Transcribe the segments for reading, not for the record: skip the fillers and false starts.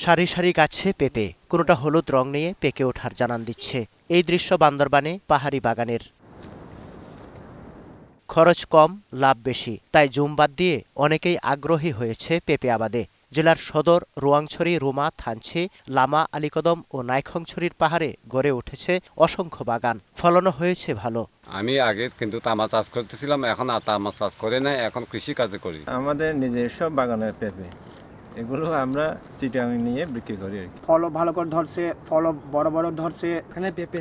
সারি সারি গাছে পেঁপে, কোনোটা হলুদ রং নিয়ে পেকে ওঠার জানান দিচ্ছে। এই দৃশ্য বান্দরবানে পাহাড়ি বাগানের। খরচ কম, লাভ বেশি, তাই জুম বাদ দিয়ে অনেকেই আগ্রহী হয়েছে পেঁপে আবাদে। জেলার সদর রোয়াংছড়ি, রুমা, থানচি, লামা, আলীকদম ও নাইখংছড়ির পাহাড়ে গড়ে উঠেছে অসংখ্য বাগান। ফলনও হয়েছে ভালো। আমি আগে কিন্তু তামাক চাষ করতেছিলাম, এখন আর তামাক চাষ করে না, এখন কৃষি কাজে করি। আমাদের নিজস্ব বাগানের পেঁপে, এগুলো আমরা চিটাং নিয়ে বিক্রি করি। ফলও ভালো করে ধরছে, ফলও বড় বড় ধরছে। এখানে পেঁপে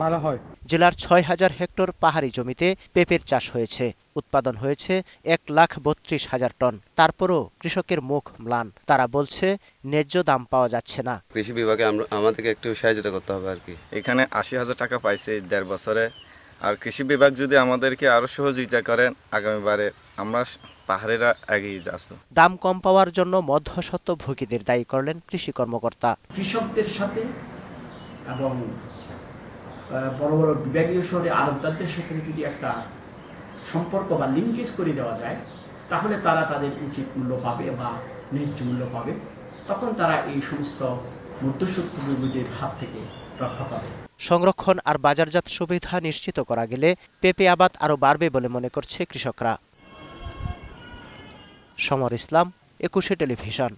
ভালো হয়। জেলার ৬,০০০ হেক্টর পাহাড়ি জমিতে পেঁপের চাষ হয়েছে। উৎপাদন হয়েছে ১,৩২,০০০ টন। তারপরও কৃষকের মুখ ম্লান। তারা বলছে ন্যায্য দাম পাওয়া যাচ্ছে না। কৃষি বিভাগে আমাদেরকে একটু সাহায্য করতে হবে আর কি। এখানে ৮০,০০০ টাকা পাইছে ১.৫ বছরে। আর কৃষি বিভাগ যদি আমাদেরকে আরো সহযোগিতা করেন, আগামীবারে আমরা পাহাড়েরা এগিয়ে আসবো। দাম কম পাওয়ার জন্য মধ্যস্বত্বভোগীদের দায়ী করলেন কৃষি কর্মকর্তা। কৃষকদের সাথে এবং বড় বড় বিভাগীয় শহরে আড়তদারদের সাথে যদি একটা সম্পর্ক বা লিঙ্কেজ করে দেওয়া যায়, তাহলে তারা তাদের উচিত মূল্য পাবে বা ন্যায্য মূল্য পাবে। তখন তারা এই সমস্ত মধ্যস্বত্বভোগীদের হাত থেকে রক্ষা পাবে। সংরক্ষণ আর বাজারজাত সুবিধা নিশ্চিত করা গেলে পেঁপে আবাদ আরও বাড়বে বলে মনে করছে কৃষকরা। সমর ইসলাম, ২১ টেলিভিশন।